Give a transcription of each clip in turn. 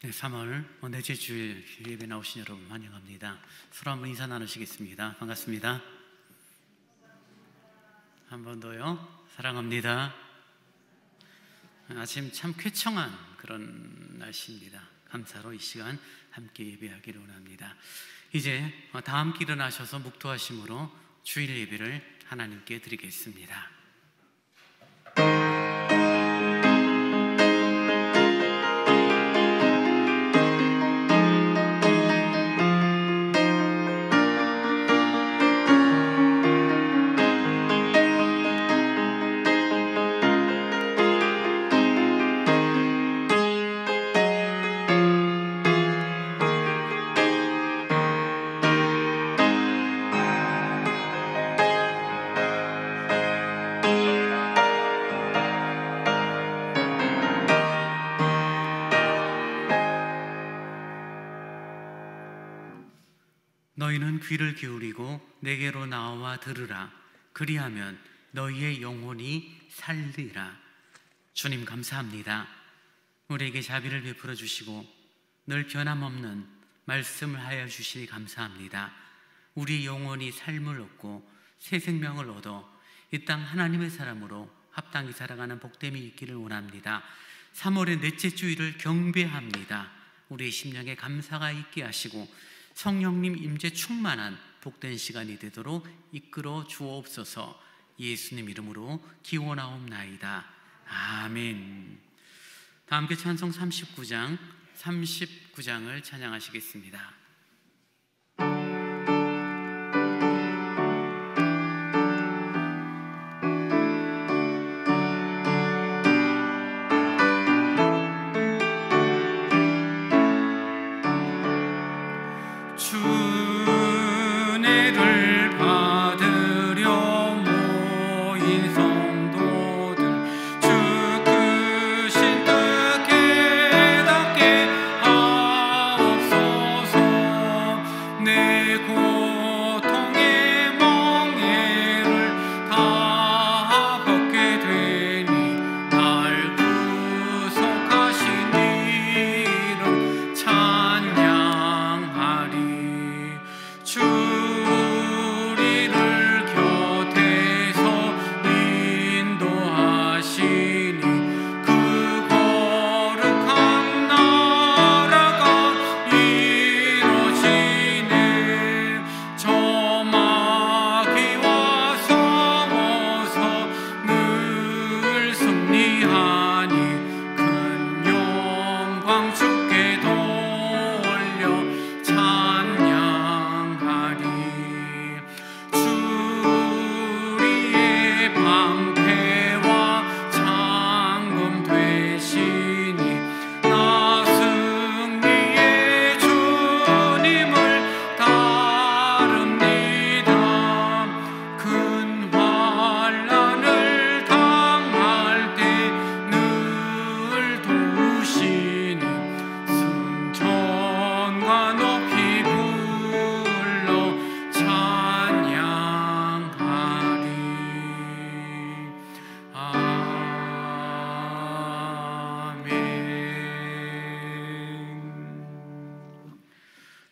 네, 3월 넷째 주일 예배 나오신 여러분 환영합니다. 서로 한번 인사 나누시겠습니다. 반갑습니다. 한 번 더요. 사랑합니다. 아침 참 쾌청한 그런 날씨입니다. 감사로 이 시간 함께 예배하기를 원합니다. 이제 다 함께 일어나셔서 묵도하심으로 주일 예배를 하나님께 드리겠습니다. 너희는 귀를 기울이고 내게로 나와 들으라. 그리하면 너희의 영혼이 살리라. 주님 감사합니다. 우리에게 자비를 베풀어 주시고 늘 변함없는 말씀을 하여 주시니 감사합니다. 우리 영혼이 삶을 얻고 새 생명을 얻어 이 땅 하나님의 사람으로 합당히 살아가는 복됨이 있기를 원합니다. 3월의 넷째 주일을 경배합니다. 우리의 심령에 감사가 있게 하시고 성령님 임재 충만한 복된 시간이 되도록 이끌어 주옵소서. 예수님 이름으로 기원하옵나이다. 아멘. 다 함께 찬송 39장을 찬양하시겠습니다.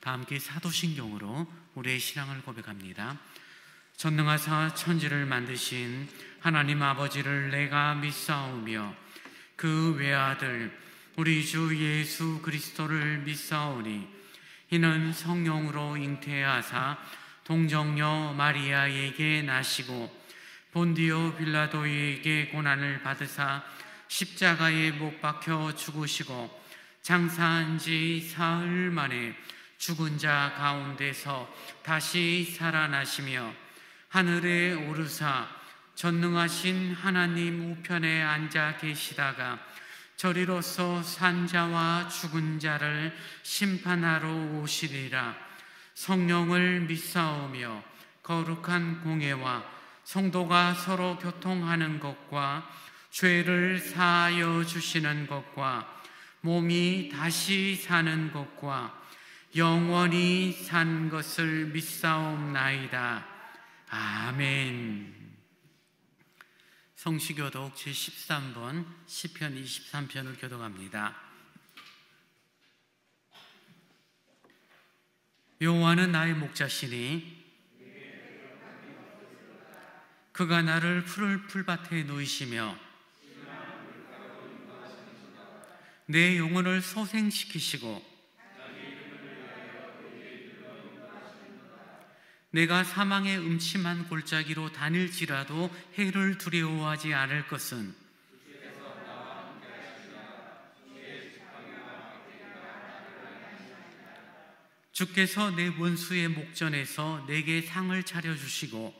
다 함께 사도신경으로 우리의 신앙을 고백합니다. 전능하사 천지를 만드신 하나님 아버지를 내가 믿사오며 그 외아들 우리 주 예수 그리스도를 믿사오니 이는 성령으로 잉태하사 동정녀 마리아에게 나시고 본디오 빌라도에게 고난을 받으사 십자가에 못 박혀 죽으시고 장사한 지 사흘 만에 죽은 자 가운데서 다시 살아나시며 하늘에 오르사 전능하신 하나님 우편에 앉아 계시다가 저리로서 산 자와 죽은 자를 심판하러 오시리라. 성령을 믿사오며 거룩한 공예와 성도가 서로 교통하는 것과 죄를 사하여 주시는 것과 몸이 다시 사는 것과 영원히 산 것을 믿사옵나이다. 아멘. 성시교독 제13번 시편 23편을 교독합니다. 여호와는 나의 목자시니 그가 나를 푸를 풀밭에 놓이시며 내 영혼을 소생시키시고 내가 사망의 음침한 골짜기로 다닐지라도 해를 두려워하지 않을 것은 주께서 내 원수의 목전에서 내게 상을 차려주시고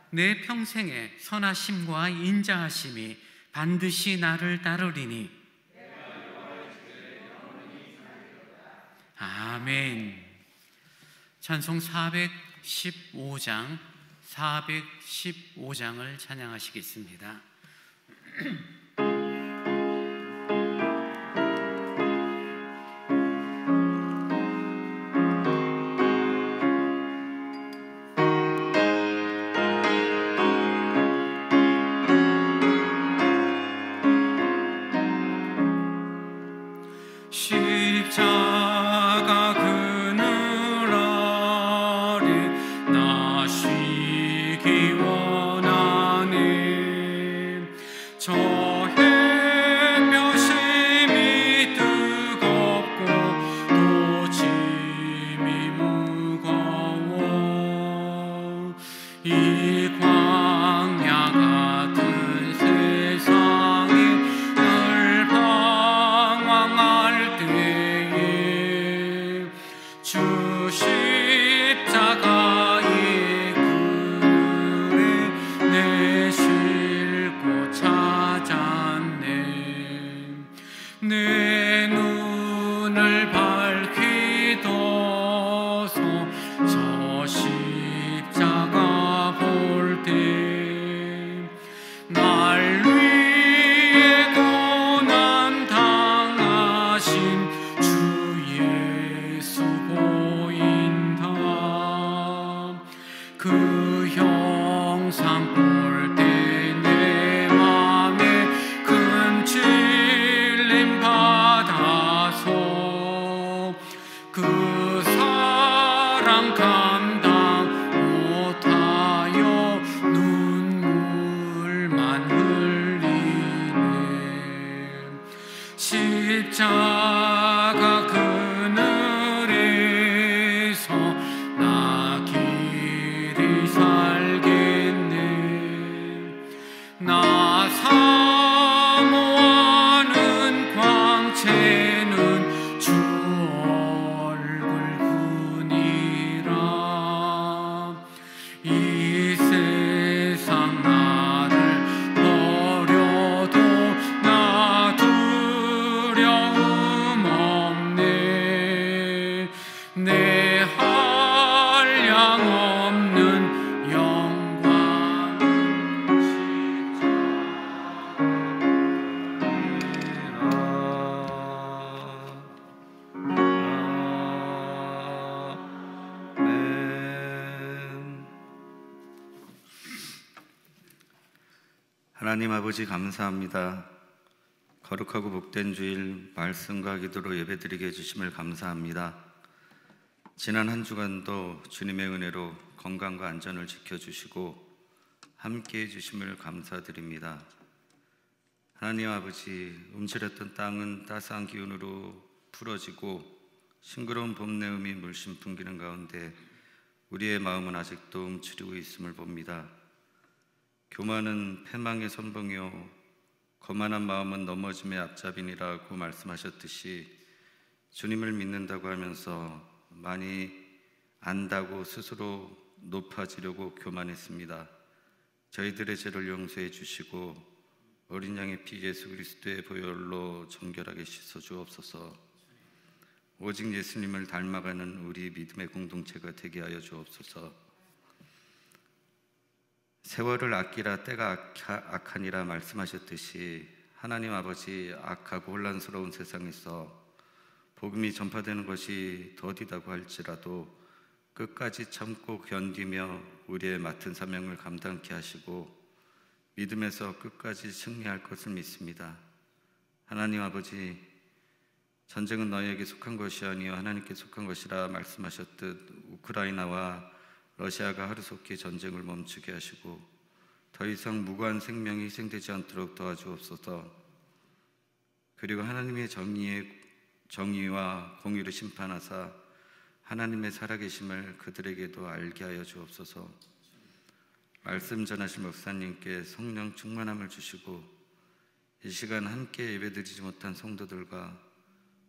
내 평생에 선하심과 인자하심이 반드시 나를 따르리니 아멘. 찬송 415장을 찬양하시겠습니다. 십자가 그늘 아래 나 쉬기 원하네. 저 햇볕이 뜨겁고 또 짐이 무거워 이 광야 같은 세상에 늘 방황할 때에 주 십자가의 그늘에 내 쉴 곳 찾았네. 내 눈을 밝히 둬서 저 십자가 볼 때 날 위해 고난 당하신 주 예수 보인다. 그 형상 볼 때 내 맘에 큰 찔림 받아서 그 사랑 감당 못하여 눈물만 흘리네. 십자가 그늘에서 나 길이 살겠네. 나 사모하는 광채는 주 얼굴뿐이라. 이 세상 나를 버려도 나 두려움 없네. 내 한량 없는 영광은 아멘. 하나님 아버지 감사합니다. 거룩하고 복된 주일 말씀과 기도로 예배드리게 해주심을 감사합니다. 지난 한 주간도 주님의 은혜로 건강과 안전을 지켜주시고 함께 해주심을 감사드립니다. 하나님 아버지, 움츠렸던 땅은 따스한 기운으로 풀어지고 싱그러운 봄 내음이 물씬 풍기는 가운데 우리의 마음은 아직도 움츠리고 있음을 봅니다. 교만은 패망의 선봉이요 거만한 마음은 넘어짐의 앞잡이니라고 말씀하셨듯이 주님을 믿는다고 하면서 많이 안다고 스스로 높아지려고 교만했습니다. 저희들의 죄를 용서해 주시고 어린 양의 피 예수 그리스도의 보혈로 정결하게 씻어 주옵소서. 오직 예수님을 닮아가는 우리 믿음의 공동체가 되게 하여 주옵소서. 세월을 아끼라 때가 악하니라 말씀하셨듯이 하나님 아버지, 악하고 혼란스러운 세상에서 복음이 전파되는 것이 더디다고 할지라도 끝까지 참고 견디며 우리의 맡은 사명을 감당케 하시고 믿음에서 끝까지 승리할 것을 믿습니다. 하나님 아버지, 전쟁은 너희에게 속한 것이 아니요 하나님께 속한 것이라 말씀하셨듯 우크라이나와 러시아가 하루속히 전쟁을 멈추게 하시고 더 이상 무고한 생명이 희생되지 않도록 도와주옵소서. 그리고 하나님의 정의와 공의를 심판하사 하나님의 살아계심을 그들에게도 알게 하여 주옵소서. 말씀 전하실 목사님께 성령 충만함을 주시고 이 시간 함께 예배드리지 못한 성도들과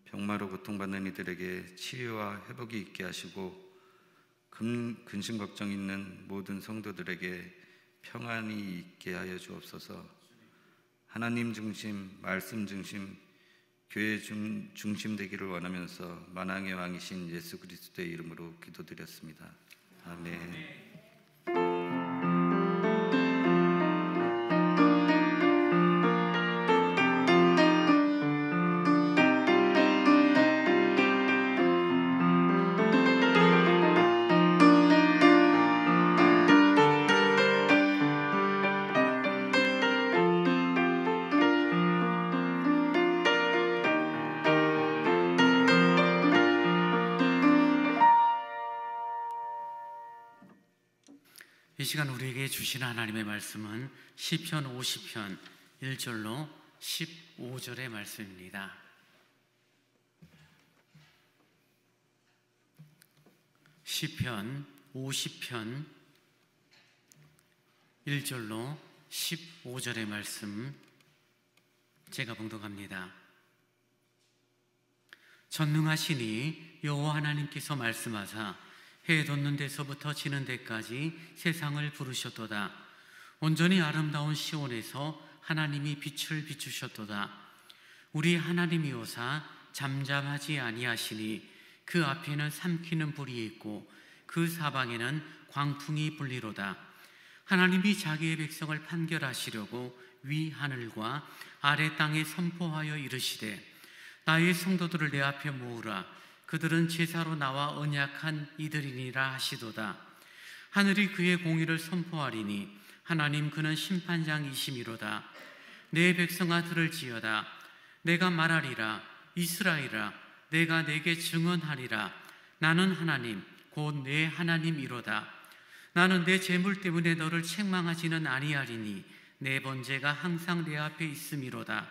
병마로 고통받는 이들에게 치유와 회복이 있게 하시고 근심 걱정 있는 모든 성도들에게 평안이 있게 하여 주옵소서. 하나님 중심, 말씀 중심, 교회 중심 되기를 원하면서 만왕의 왕이신 예수 그리스도의 이름으로 기도드렸습니다. 아멘. 이 시간 우리에게 주신 하나님의 말씀은 시편 50편 1절로 15절의 말씀입니다. 시편 50편 1절로 15절의 말씀 제가 봉독합니다. 전능하시니 여호와 하나님께서 말씀하사 해 돋는 데서부터 지는 데까지 세상을 부르셨도다. 온전히 아름다운 시온에서 하나님이 빛을 비추셨도다. 우리 하나님이오사 잠잠하지 아니하시니 그 앞에는 삼키는 불이 있고 그 사방에는 광풍이 불리로다. 하나님이 자기의 백성을 판결하시려고 위 하늘과 아래 땅에 선포하여 이르시되 나의 성도들을 내 앞에 모으라. 그들은 제사로 나와 언약한 이들이니라 하시도다. 하늘이 그의 공의를 선포하리니 하나님 그는 심판장이시미로다. 내 백성아 들을지어다. 내가 말하리라. 이스라엘아 내가 내게 증언하리라. 나는 하나님 곧 내 하나님이로다. 나는 내 재물 때문에 너를 책망하지는 아니하리니 내 번제가 항상 내 앞에 있음이로다.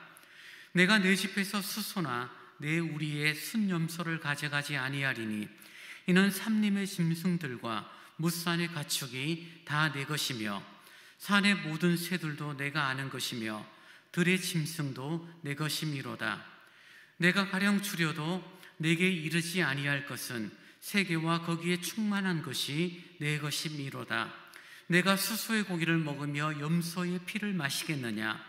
내가 내 집에서 수소나 내 우리의 순염소를 가져가지 아니하리니 이는 삼림의 짐승들과 무산의 가축이 다 내 것이며 산의 모든 새들도 내가 아는 것이며 들의 짐승도 내 것이미로다. 내가 가령 줄여도 내게 이르지 아니할 것은 세계와 거기에 충만한 것이 내 것이미로다. 내가 수소의 고기를 먹으며 염소의 피를 마시겠느냐.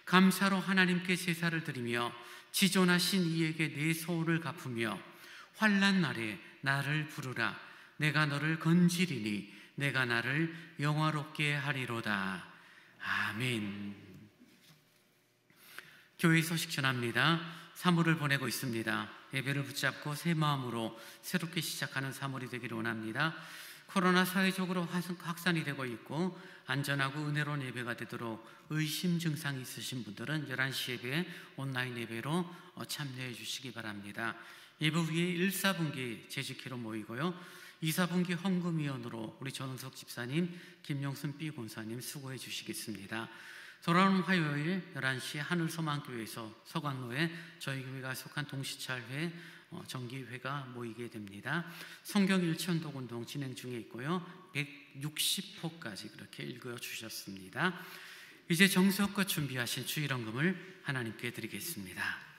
감사로 하나님께 제사를 드리며 지존하신 이에게 내 소원을 갚으며 환난 날에 나를 부르라. 내가 너를 건지리니 내가 나를 영화롭게 하리로다. 아멘. 교회 소식 전합니다. 사물을 보내고 있습니다. 예배를 붙잡고 새 마음으로 새롭게 시작하는 3월이 되기를 원합니다. 코로나 사회적으로 확산이 되고 있고 안전하고 은혜로운 예배가 되도록 의심 증상이 있으신 분들은 11시 예배 온라인 예배로 참여해 주시기 바랍니다. 예배 후에 1, 4분기 재직회로 모이고요. 2, 4분기 헌금위원으로 우리 전은석 집사님, 김용순 B 권사님 수고해 주시겠습니다. 돌아오는 화요일 11시 하늘소망교회에서 서광로에 저희 교회가 속한 동시찰회 정기회가 모이게 됩니다. 성경 일천독 운동 진행 중에 있고요. 160호까지 그렇게 읽어주셨습니다. 이제 정성껏 준비하신 주일헌금을 하나님께 드리겠습니다.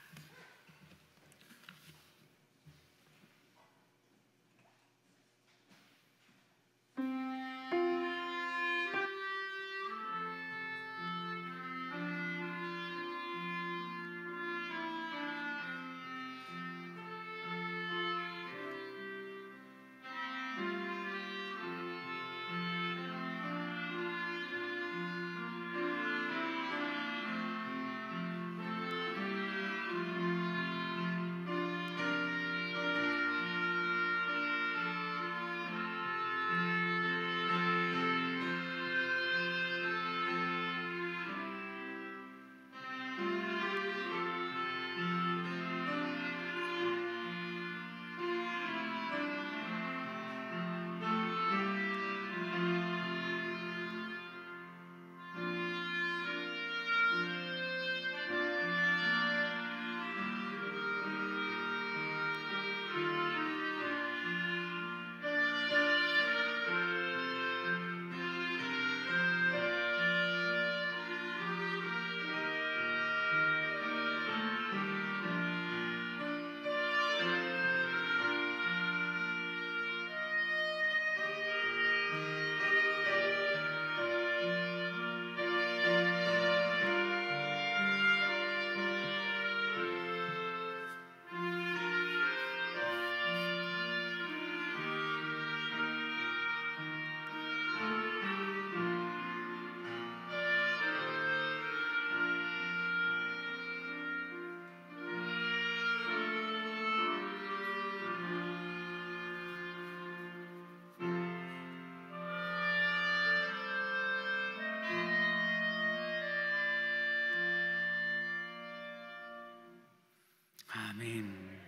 아멘.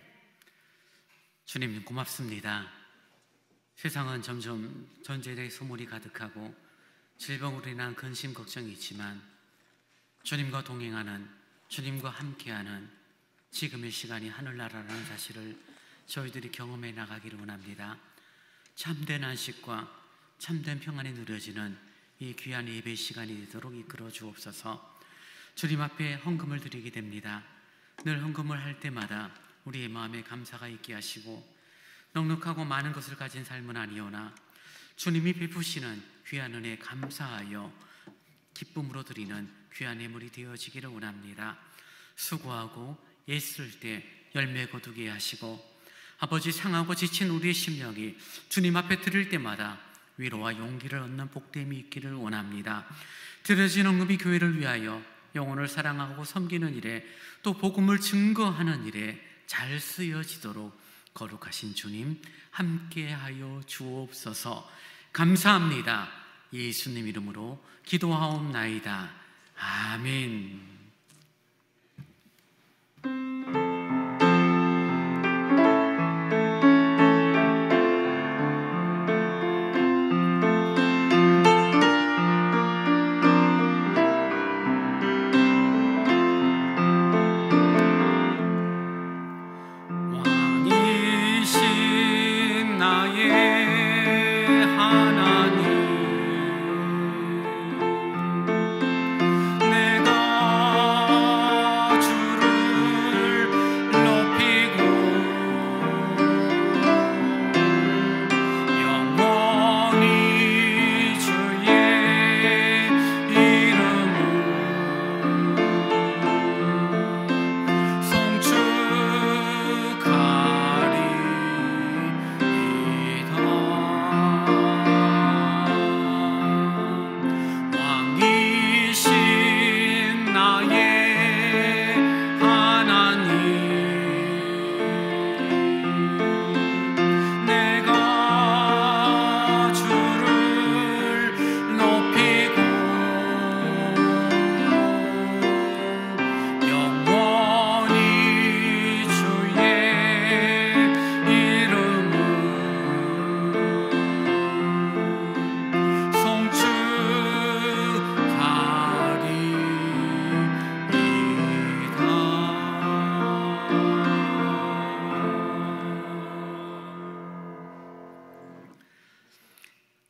주님 고맙습니다. 세상은 점점 전쟁의 소문이 가득하고 질병으로 인한 근심 걱정이 있지만 주님과 동행하는, 주님과 함께하는 지금의 시간이 하늘나라라는 사실을 저희들이 경험해 나가기를 원합니다. 참된 안식과 참된 평안이 누려지는 이 귀한 예배 시간이 되도록 이끌어 주옵소서. 주님 앞에 헌금을 드리게 됩니다. 늘 헌금을 할 때마다 우리의 마음에 감사가 있게 하시고 넉넉하고 많은 것을 가진 삶은 아니오나 주님이 베푸시는 귀한 은혜에 감사하여 기쁨으로 드리는 귀한 예물이 되어지기를 원합니다. 수고하고 애쓸 때 열매 거두게 하시고 아버지, 상하고 지친 우리의 심령이 주님 앞에 드릴 때마다 위로와 용기를 얻는 복됨이 있기를 원합니다. 드려진 헌금이 교회를 위하여 영혼을 사랑하고 섬기는 일에 또 복음을 증거하는 일에 잘 쓰여지도록 거룩하신 주님 함께하여 주옵소서. 감사합니다. 예수님 이름으로 기도하옵나이다. 아멘.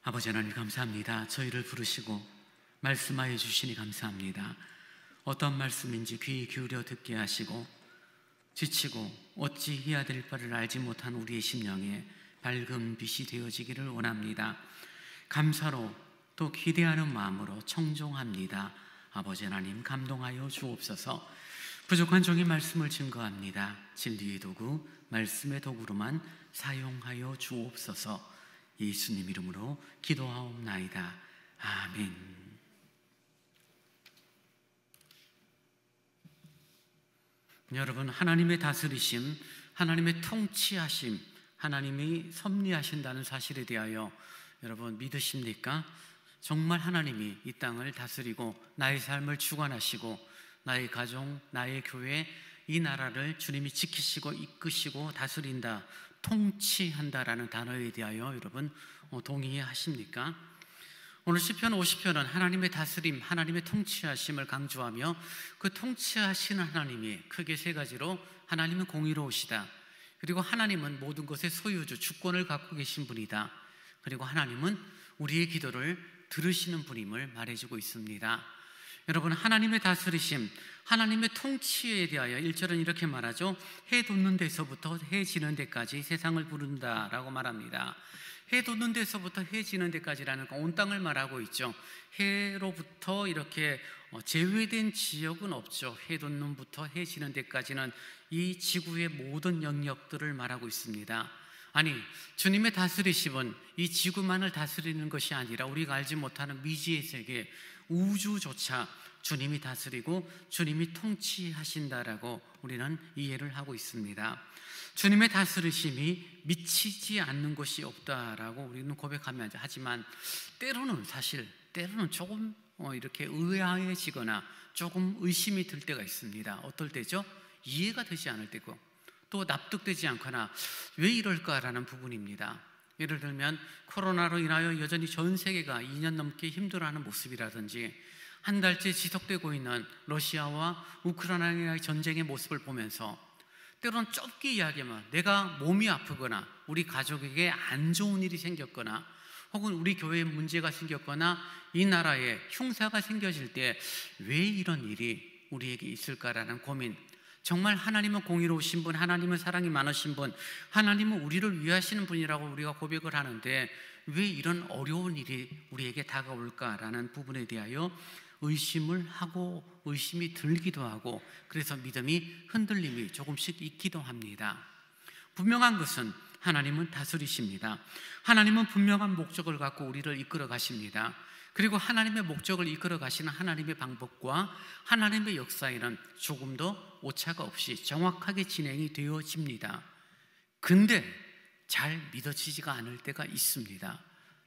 아버지 하나님 감사합니다. 저희를 부르시고 말씀하여 주시니 감사합니다. 어떤 말씀인지 귀 기울여 듣게 하시고 지치고 어찌해야 될 바를 알지 못한 우리의 심령에 밝은 빛이 되어지기를 원합니다. 감사로 또 기대하는 마음으로 청종합니다. 아버지 하나님 감동하여 주옵소서. 부족한 종의 말씀을 증거합니다. 진리의 도구, 말씀의 도구로만 사용하여 주옵소서. 예수님 이름으로 기도하옵나이다. 아멘. 여러분, 하나님의 다스리심, 하나님의 통치하심, 하나님이 섭리하신다는 사실에 대하여 여러분 믿으십니까? 정말 하나님이 이 땅을 다스리고 나의 삶을 주관하시고 나의 가정, 나의 교회, 이 나라를 주님이 지키시고 이끄시고 다스린다, 통치한다라는 단어에 대하여 여러분 동의하십니까? 오늘 시편 50편은 하나님의 다스림, 하나님의 통치하심을 강조하며 그 통치하시는 하나님이 크게 세 가지로 하나님은 공의로우시다, 그리고 하나님은 모든 것의 소유주, 주권을 갖고 계신 분이다, 그리고 하나님은 우리의 기도를 들으시는 분임을 말해주고 있습니다. 여러분, 하나님의 다스리심, 하나님의 통치에 대하여 1절은 이렇게 말하죠. 해 돋는 데서부터 해 지는 데까지 세상을 부른다라고 말합니다. 해 돋는 데서부터 해 지는 데까지라는 건 온 땅을 말하고 있죠. 해로부터 이렇게 제외된 지역은 없죠. 해 돋는부터 해 지는 데까지는 이 지구의 모든 영역들을 말하고 있습니다. 아니, 주님의 다스리심은 이 지구만을 다스리는 것이 아니라 우리가 알지 못하는 미지의 세계, 우주조차 주님이 다스리고 주님이 통치하신다라고 우리는 이해를 하고 있습니다. 주님의 다스리심이 미치지 않는 것이 없다라고 우리는 고백하면 하지만 때로는 조금 이렇게 의아해지거나 조금 의심이 들 때가 있습니다. 어떨 때죠? 이해가 되지 않을 때고 또 납득되지 않거나 왜 이럴까라는 부분입니다. 예를 들면 코로나로 인하여 여전히 전 세계가 2년 넘게 힘들어하는 모습이라든지 한 달째 지속되고 있는 러시아와 우크라이나의 전쟁의 모습을 보면서 때로는 좁게 이야기하면 내가 몸이 아프거나 우리 가족에게 안 좋은 일이 생겼거나 혹은 우리 교회에 문제가 생겼거나 이 나라에 흉사가 생겨질 때 왜 이런 일이 우리에게 있을까라는 고민, 정말 하나님은 공의로우신 분, 하나님은 사랑이 많으신 분, 하나님은 우리를 위하시는 분이라고 우리가 고백을 하는데 왜 이런 어려운 일이 우리에게 다가올까라는 부분에 대하여 의심을 하고 의심이 들기도 하고 그래서 믿음이 흔들림이 조금씩 있기도 합니다. 분명한 것은 하나님은 다스리십니다. 하나님은 분명한 목적을 갖고 우리를 이끌어 가십니다. 그리고 하나님의 목적을 이끌어 가시는 하나님의 방법과 하나님의 역사에는 조금도 오차가 없이 정확하게 진행이 되어집니다. 근데 잘 믿어지지가 않을 때가 있습니다.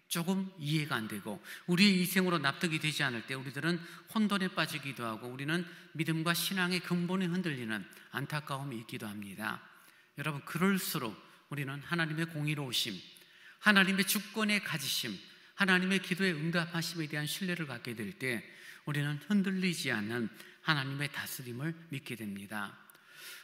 조금 이해가 안 되고 우리의 이생으로 납득이 되지 않을 때 우리들은 혼돈에 빠지기도 하고 우리는 믿음과 신앙의 근본이 흔들리는 안타까움이 있기도 합니다. 여러분, 그럴수록 우리는 하나님의 공의로우심, 하나님의 주권의 가지심, 하나님의 기도에 응답하심에 대한 신뢰를 갖게 될 때 우리는 흔들리지 않는 하나님의 다스림을 믿게 됩니다.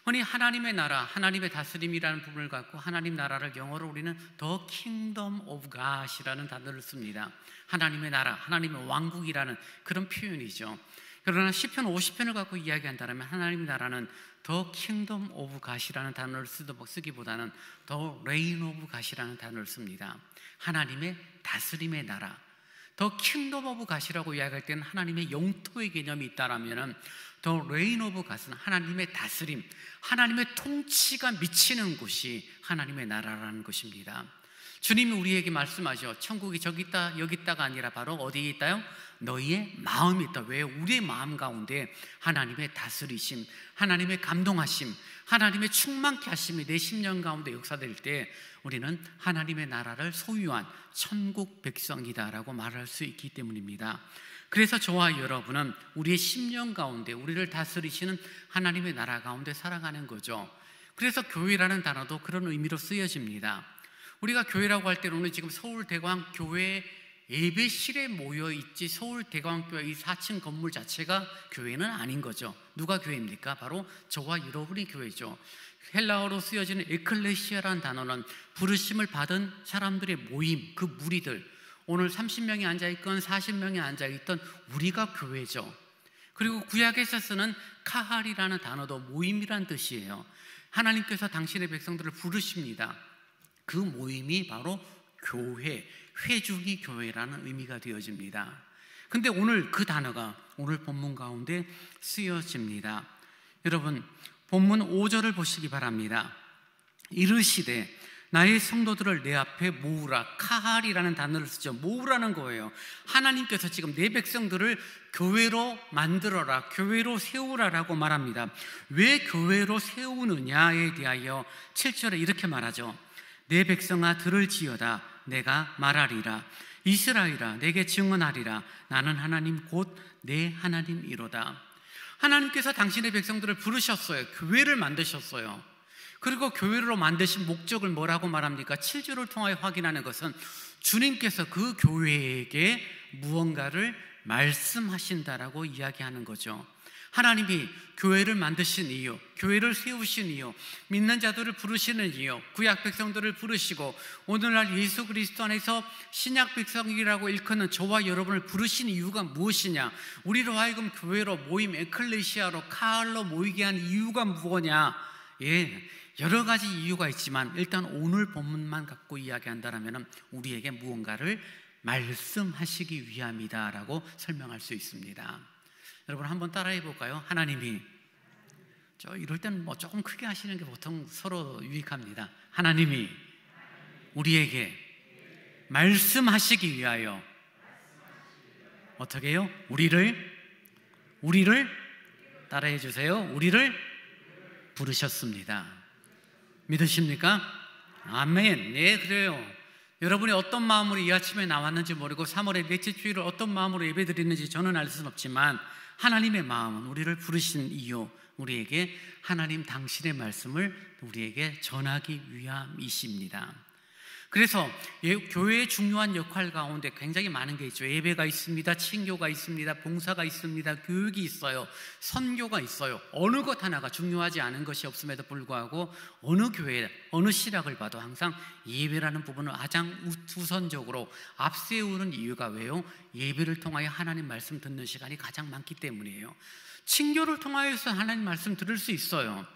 흔히 하나님의 나라, 하나님의 다스림이라는 부분을 갖고 하나님 나라를 영어로 우리는 The Kingdom of God이라는 단어를 씁니다. 하나님의 나라, 하나님의 왕국이라는 그런 표현이죠. 그러나 시편 50편을 갖고 이야기한다면 하나님의 나라는 The Kingdom of God이라는 단어를 쓰기보다는 The Reign of God이라는 단어를 씁니다. 하나님의 다스림의 나라. The Kingdom of God이라고 이야기할 때는 하나님의 영토의 개념이 있다라면 The Reign of God은 하나님의 다스림, 하나님의 통치가 미치는 곳이 하나님의 나라라는 것입니다. 주님이 우리에게 말씀하죠. 천국이 저기 있다 여기 있다가 아니라 바로 어디에 있다요? 너희의 마음이 있다. 왜? 우리의 마음 가운데 하나님의 다스리심, 하나님의 감동하심, 하나님의 충만케 하심이 내 심령 가운데 역사될 때 우리는 하나님의 나라를 소유한 천국 백성이다라고 말할 수 있기 때문입니다. 그래서 저와 여러분은 우리의 심령 가운데 우리를 다스리시는 하나님의 나라 가운데 살아가는 거죠. 그래서 교회라는 단어도 그런 의미로 쓰여집니다. 우리가 교회라고 할 때는 오늘 지금 서울대광교회 예배실에 모여있지 서울대광교회 이 4층 건물 자체가 교회는 아닌 거죠. 누가 교회입니까? 바로 저와 여러분이 교회죠. 헬라어로 쓰여지는 에클레시아라는 단어는 부르심을 받은 사람들의 모임, 그 무리들, 오늘 30명이 앉아있건 40명이 앉아있던 우리가 교회죠. 그리고 구약에서 쓰는 카할이라는 단어도 모임이란 뜻이에요. 하나님께서 당신의 백성들을 부르십니다. 그 모임이 바로 교회, 회중이 교회라는 의미가 되어집니다. 근데 오늘 그 단어가 오늘 본문 가운데 쓰여집니다. 여러분, 본문 5절을 보시기 바랍니다. 이르시되 나의 성도들을 내 앞에 모으라. 카할이라는 단어를 쓰죠. 모으라는 거예요. 하나님께서 지금 내 백성들을 교회로 만들어라, 교회로 세우라라고 말합니다. 왜 교회로 세우느냐에 대하여 7절에 이렇게 말하죠. 내 백성아 들을지어다. 내가 말하리라. 이스라엘아 내게 증언하리라. 나는 하나님 곧 내 하나님이로다. 하나님께서 당신의 백성들을 부르셨어요. 교회를 만드셨어요. 그리고 교회로 만드신 목적을 뭐라고 말합니까? 7절을 통하여 확인하는 것은 주님께서 그 교회에게 무언가를 말씀하신다라고 이야기하는 거죠. 하나님이 교회를 만드신 이유, 교회를 세우신 이유, 믿는 자들을 부르시는 이유, 구약 백성들을 부르시고 오늘날 예수 그리스도 안에서 신약 백성이라고 일컫는 저와 여러분을 부르신 이유가 무엇이냐? 우리로 하여금 교회로 모임, 에클레시아로 카할로 모이게 한 이유가 무엇이냐? 여러 가지 이유가 있지만 일단 오늘 본문만 갖고 이야기한다면 우리에게 무언가를 말씀하시기 위함이다라고 설명할 수 있습니다. 여러분 한번 따라해 볼까요? 하나님이 이럴 때는 조금 크게 하시는 게 보통 서로 유익합니다. 하나님이 우리에게 말씀하시기 위하여 어떻게 해요? 우리를 따라해 주세요. 우리를 부르셨습니다. 믿으십니까? 아멘. 네, 그래요. 여러분이 어떤 마음으로 이 아침에 나왔는지 모르고 3월의 넷째 주일을 어떤 마음으로 예배드리는지 저는 알 수는 없지만 하나님의 마음은 우리를 부르신 이유 우리에게 하나님 당신의 말씀을 우리에게 전하기 위함이십니다. 그래서 교회의 중요한 역할 가운데 굉장히 많은 게 있죠. 예배가 있습니다, 친교가 있습니다, 봉사가 있습니다, 교육이 있어요, 선교가 있어요. 어느 것 하나가 중요하지 않은 것이 없음에도 불구하고 어느 교회, 어느 시락을 봐도 항상 예배라는 부분을 가장 우선적으로 앞세우는 이유가 왜요? 예배를 통하여 하나님 말씀 듣는 시간이 가장 많기 때문이에요. 친교를 통하여서 하나님 말씀 들을 수 있어요.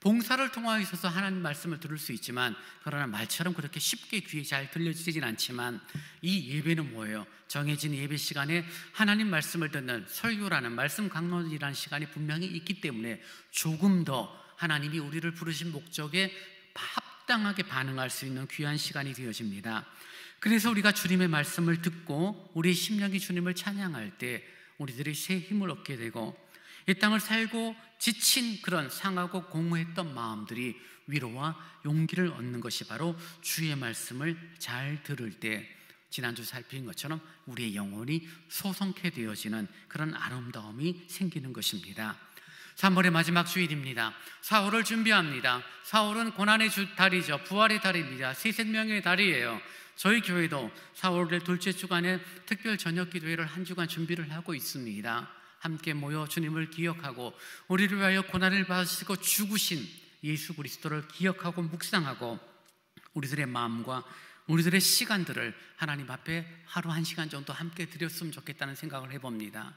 봉사를 통하여서 하나님 말씀을 들을 수 있지만, 그러나 말처럼 그렇게 쉽게 귀에 잘 들려지진 않지만, 이 예배는 뭐예요? 정해진 예배 시간에 하나님 말씀을 듣는 설교라는 말씀 강론이라는 시간이 분명히 있기 때문에 조금 더 하나님이 우리를 부르신 목적에 합당하게 반응할 수 있는 귀한 시간이 되어집니다. 그래서 우리가 주님의 말씀을 듣고 우리 심령이 주님을 찬양할 때 우리들이 새 힘을 얻게 되고, 이 땅을 살고 지친 그런 상하고 공허했던 마음들이 위로와 용기를 얻는 것이 바로 주의 말씀을 잘 들을 때, 지난주 살핀 것처럼 우리의 영혼이 소성케 되어지는 그런 아름다움이 생기는 것입니다. 3월의 마지막 주일입니다. 사월을 준비합니다. 사월은 고난의 달이죠. 부활의 달입니다. 새 생명의 달이에요. 저희 교회도 4월의 둘째 주간에 특별 저녁 기도회를 한 주간 준비를 하고 있습니다. 함께 모여 주님을 기억하고 우리를 위하여 고난을 받으시고 죽으신 예수 그리스도를 기억하고 묵상하고, 우리들의 마음과 우리들의 시간들을 하나님 앞에 하루 1시간 정도 함께 드렸으면 좋겠다는 생각을 해봅니다.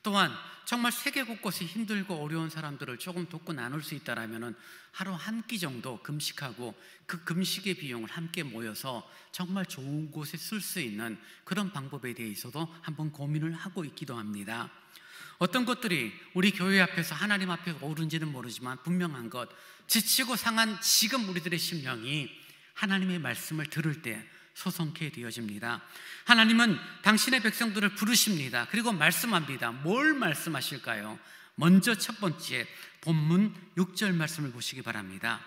또한 정말 세계 곳곳에 힘들고 어려운 사람들을 조금 돕고 나눌 수 있다면 하루 한 끼 정도 금식하고 그 금식의 비용을 함께 모여서 정말 좋은 곳에 쓸 수 있는 그런 방법에 대해서도 한번 고민을 하고 있기도 합니다. 어떤 것들이 우리 교회 앞에서 하나님 앞에 옳은지는 모르지만 분명한 것, 지치고 상한 지금 우리들의 심령이 하나님의 말씀을 들을 때 소성케 되어집니다. 하나님은 당신의 백성들을 부르십니다. 그리고 말씀합니다. 뭘 말씀하실까요? 먼저 첫 번째 본문 6절 말씀을 보시기 바랍니다.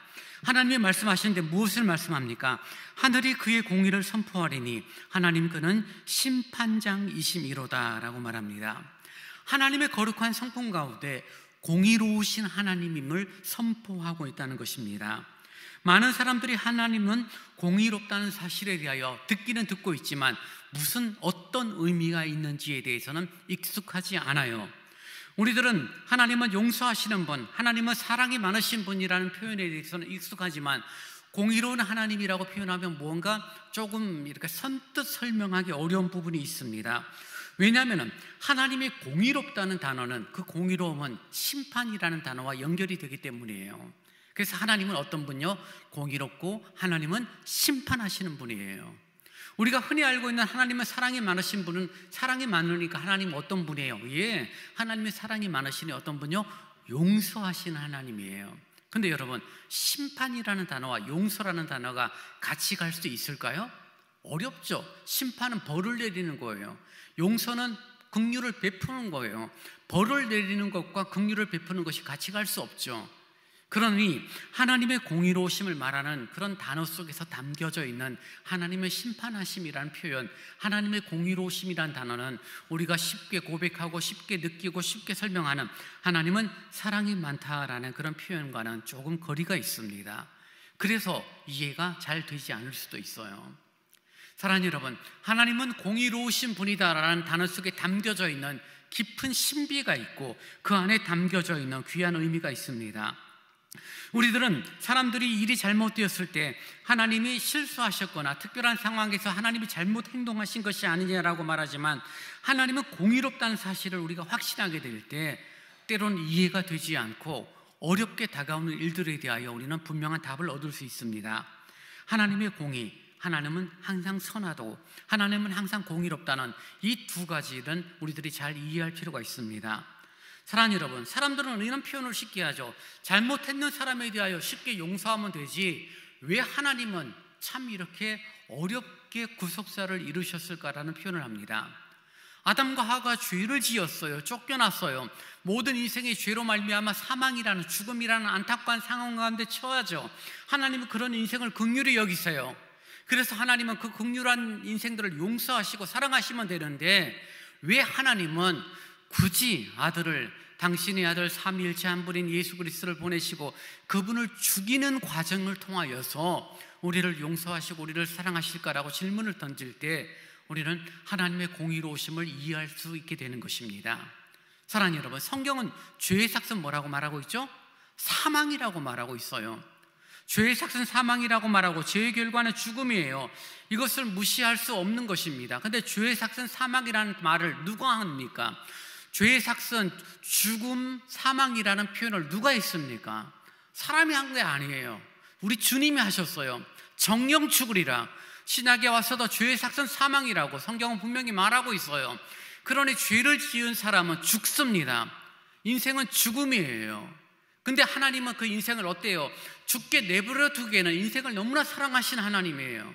하나님이 말씀하시는데 무엇을 말씀합니까? 하늘이 그의 공의를 선포하리니 하나님 그는 심판장이심이로다 라고 말합니다. 하나님의 거룩한 성품 가운데 공의로우신 하나님임을 선포하고 있다는 것입니다. 많은 사람들이 하나님은 공의롭다는 사실에 대하여 듣기는 듣고 있지만 무슨 어떤 의미가 있는지에 대해서는 익숙하지 않아요. 우리들은 하나님은 용서하시는 분, 하나님은 사랑이 많으신 분이라는 표현에 대해서는 익숙하지만 공의로운 하나님이라고 표현하면 뭔가 조금 이렇게 선뜻 설명하기 어려운 부분이 있습니다. 왜냐하면 하나님의 공의롭다는 단어는 그 공의로움은 심판이라는 단어와 연결이 되기 때문이에요. 그래서 하나님은 어떤 분이요? 공의롭고 하나님은 심판하시는 분이에요. 우리가 흔히 알고 있는 하나님은 사랑이 많으신 분은 사랑이 많으니까 하나님은 어떤 분이에요? 예, 하나님의 사랑이 많으시니 어떤 분이요? 용서하시는 하나님이에요. 근데 여러분, 심판이라는 단어와 용서라는 단어가 같이 갈 수 있을까요? 어렵죠. 심판은 벌을 내리는 거예요. 용서는 긍휼을 베푸는 거예요. 벌을 내리는 것과 긍휼을 베푸는 것이 같이 갈 수 없죠. 그러니 하나님의 공의로우심을 말하는 그런 단어 속에서 담겨져 있는 하나님의 심판하심이라는 표현, 하나님의 공의로우심이라는 단어는 우리가 쉽게 고백하고 쉽게 느끼고 쉽게 설명하는 하나님은 사랑이 많다라는 그런 표현과는 조금 거리가 있습니다. 그래서 이해가 잘 되지 않을 수도 있어요. 사랑하는 여러분, 하나님은 공의로우신 분이다라는 단어 속에 담겨져 있는 깊은 신비가 있고 그 안에 담겨져 있는 귀한 의미가 있습니다. 우리들은 사람들이 일이 잘못되었을 때 하나님이 실수하셨거나 특별한 상황에서 하나님이 잘못 행동하신 것이 아니냐라고 말하지만, 하나님은 공의롭다는 사실을 우리가 확신하게 될 때 때로는 이해가 되지 않고 어렵게 다가오는 일들에 대하여 우리는 분명한 답을 얻을 수 있습니다. 하나님의 공의, 하나님은 항상 선하고 하나님은 항상 공의롭다는 이 두 가지는 우리들이 잘 이해할 필요가 있습니다. 사랑하는 여러분, 사람들은 이런 표현을 쉽게 하죠. 잘못했는 사람에 대하여 쉽게 용서하면 되지 왜 하나님은 참 이렇게 어렵게 구속사를 이루셨을까라는 표현을 합니다. 아담과 하와가 죄를 지었어요. 쫓겨났어요. 모든 인생의 죄로 말미암아 사망이라는, 죽음이라는 안타까운 상황 가운데 처하죠. 하나님은 그런 인생을 긍휼히 여기세요. 그래서 하나님은 그 긍휼한 인생들을 용서하시고 사랑하시면 되는데 왜 하나님은 굳이 아들을 당신의 아들 삼위일체 한 분인 예수 그리스도를 보내시고 그분을 죽이는 과정을 통하여서 우리를 용서하시고 우리를 사랑하실까라고 질문을 던질 때 우리는 하나님의 공의로우심을 이해할 수 있게 되는 것입니다. 사랑하는 여러분, 성경은 죄의 삭은 뭐라고 말하고 있죠? 사망이라고 말하고 있어요. 죄의 삭은 사망이라고 말하고 죄의 결과는 죽음이에요. 이것을 무시할 수 없는 것입니다. 그런데 죄의 삭은 사망이라는 말을 누가 합니까? 죄의 삭은 죽음, 사망이라는 표현을 누가 했습니까? 사람이 한 게 아니에요. 우리 주님이 하셨어요. 정령 죽으리라. 신약에 와서도 죄의 삭은 사망이라고 성경은 분명히 말하고 있어요. 그러니 죄를 지은 사람은 죽습니다. 인생은 죽음이에요. 근데 하나님은 그 인생을 어때요? 죽게 내버려 두기에는 인생을 너무나 사랑하신 하나님이에요.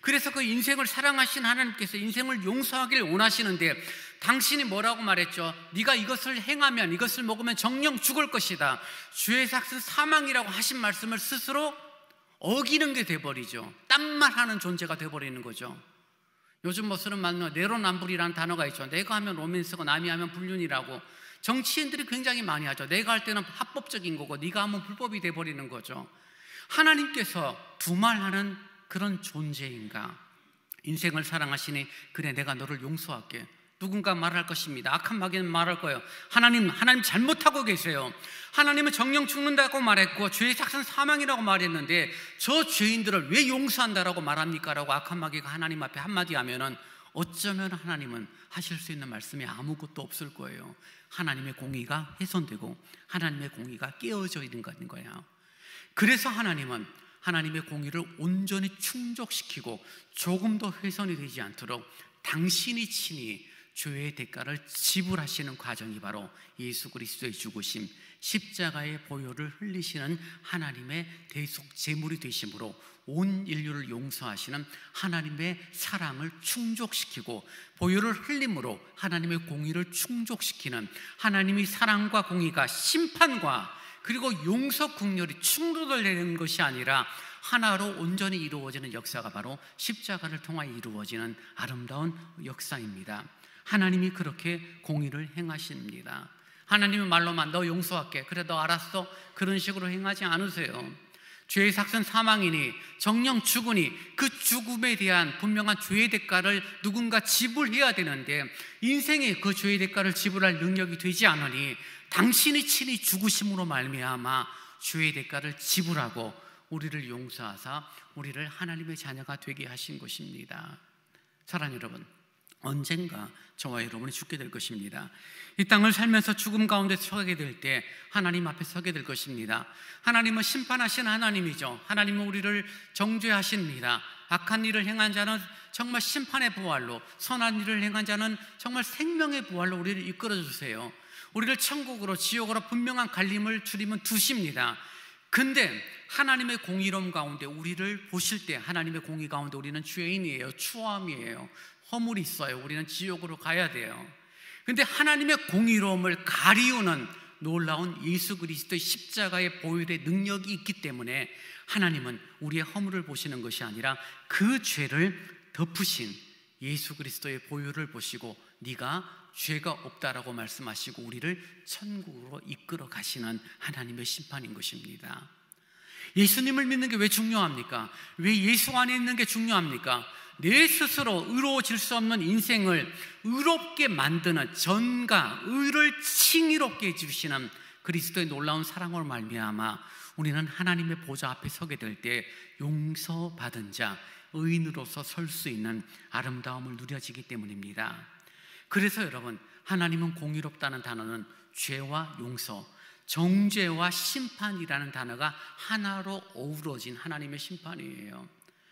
그래서 그 인생을 사랑하신 하나님께서 인생을 용서하길 원하시는데 당신이 뭐라고 말했죠? 네가 이것을 행하면, 이것을 먹으면 정령 죽을 것이다. 죄의 삭은 사망이라고 하신 말씀을 스스로 어기는 게 돼버리죠. 딴말 하는 존재가 돼버리는 거죠. 요즘 뭐 쓰는 말로 내로남불이라는 단어가 있죠. 내가 하면 로맨스고 남이 하면 불륜이라고 정치인들이 굉장히 많이 하죠. 내가 할 때는 합법적인 거고 네가 하면 불법이 돼버리는 거죠. 하나님께서 두말하는 그런 존재인가? 인생을 사랑하시니 그래 내가 너를 용서할게. 누군가 말할 것입니다. 악한 마귀는 말할 거예요. 하나님 잘못하고 계세요. 하나님은 정령 죽는다고 말했고 죄의 삭은 사망이라고 말했는데 저 죄인들을 왜 용서한다라고 말합니까? 라고 악한 마귀가 하나님 앞에 한마디 하면은 어쩌면 하나님은 하실 수 있는 말씀이 아무것도 없을 거예요. 하나님의 공의가 훼손되고 하나님의 공의가 깨어져 있는 거예요. 그래서 하나님은 하나님의 공의를 온전히 충족시키고 조금도 훼손이 되지 않도록 당신이 친히 죄의 대가를 지불하시는 과정이 바로 예수 그리스도의 죽으심, 십자가의 보혈을 흘리시는 하나님의 대속 제물이 되심으로 온 인류를 용서하시는 하나님의 사랑을 충족시키고 보혈을 흘림으로 하나님의 공의를 충족시키는 하나님의 사랑과 공의가 심판과 그리고 용서 긍휼이 충돌되는 것이 아니라 하나로 온전히 이루어지는 역사가 바로 십자가를 통하여 이루어지는 아름다운 역사입니다. 하나님이 그렇게 공의를 행하십니다. 하나님은 말로만 너 용서할게. 그래 너 알았어? 그런 식으로 행하지 않으세요. 죄의 삭은 사망이니 정령 죽으니 그 죽음에 대한 분명한 죄의 대가를 누군가 지불해야 되는데 인생에 그 죄의 대가를 지불할 능력이 되지 않으니 당신이 친히 죽으심으로 말미암아 죄의 대가를 지불하고 우리를 용서하사 우리를 하나님의 자녀가 되게 하신 것입니다. 사랑하는 여러분, 언젠가 저와 여러분이 죽게 될 것입니다. 이 땅을 살면서 죽음 가운데 서게 될 때 하나님 앞에 서게 될 것입니다. 하나님은 심판하신 하나님이죠. 하나님은 우리를 정죄하십니다. 악한 일을 행한 자는 정말 심판의 부활로, 선한 일을 행한 자는 정말 생명의 부활로 우리를 이끌어 주세요. 우리를 천국으로 지옥으로 분명한 갈림을 주님은 두십니다. 근데 하나님의 공의로움 가운데 우리를 보실 때 하나님의 공의 가운데 우리는 죄인이에요. 추함이에요. 허물이 있어요. 우리는 지옥으로 가야 돼요. 근데 하나님의 공의로움을 가리우는 놀라운 예수 그리스도의 십자가의 보혈의 능력이 있기 때문에 하나님은 우리의 허물을 보시는 것이 아니라 그 죄를 덮으신 예수 그리스도의 보혈을 보시고 네가 죄가 없다라고 말씀하시고 우리를 천국으로 이끌어 가시는 하나님의 심판인 것입니다. 예수님을 믿는 게 왜 중요합니까? 왜 예수 안에 있는 게 중요합니까? 내 스스로 의로워질 수 없는 인생을 의롭게 만드는 전가, 의를 칭의롭게 해주시는 그리스도의 놀라운 사랑으로 말미암아 우리는 하나님의 보좌 앞에 서게 될 때 용서받은 자, 의인으로서 설 수 있는 아름다움을 누려지기 때문입니다. 그래서 여러분, 하나님은 공의롭다는 단어는 죄와 용서, 정죄와 심판이라는 단어가 하나로 어우러진 하나님의 심판이에요.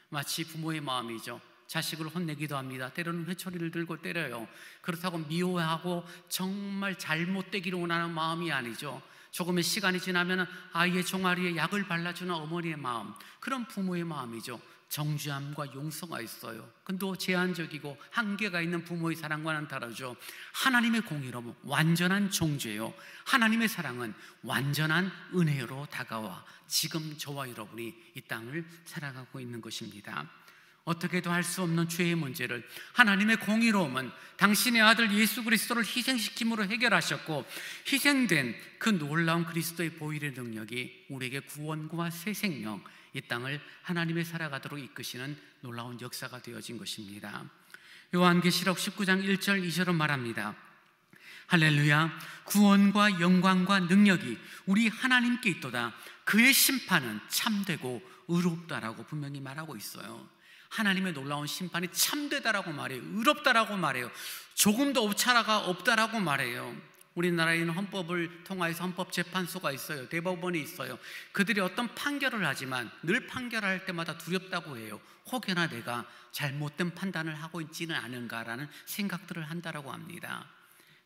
마치 부모의 마음이죠. 자식을 혼내기도 합니다. 때로는 회초리를 들고 때려요. 그렇다고 미워하고 정말 잘못되기를 원하는 마음이 아니죠. 조금의 시간이 지나면 아이의 종아리에 약을 발라주는 어머니의 마음, 그런 부모의 마음이죠. 정죄함과 용서가 있어요. 근데 제한적이고 한계가 있는 부모의 사랑과는 다르죠. 하나님의 공의로움 완전한 정죄요, 하나님의 사랑은 완전한 은혜로 다가와 지금 저와 여러분이 이 땅을 살아가고 있는 것입니다. 어떻게도 할 수 없는 죄의 문제를 하나님의 공의로움은 당신의 아들 예수 그리스도를 희생시킴으로 해결하셨고, 희생된 그 놀라운 그리스도의 보혈의 능력이 우리에게 구원과 새 생명, 이 땅을 하나님의 살아가도록 이끄시는 놀라운 역사가 되어진 것입니다. 요한계시록 19장 1절 2절은 말합니다. 할렐루야, 구원과 영광과 능력이 우리 하나님께 있도다. 그의 심판은 참되고 의롭다라고 분명히 말하고 있어요. 하나님의 놀라운 심판이 참되다라고 말해요. 의롭다라고 말해요. 조금도 오차가 없다라고 말해요. 우리나라에는 헌법을 통하여서 헌법재판소가 있어요. 대법원이 있어요. 그들이 어떤 판결을 하지만 늘 판결할 때마다 두렵다고 해요. 혹여나 내가 잘못된 판단을 하고 있지는 않은가라는 생각들을 한다라고 합니다.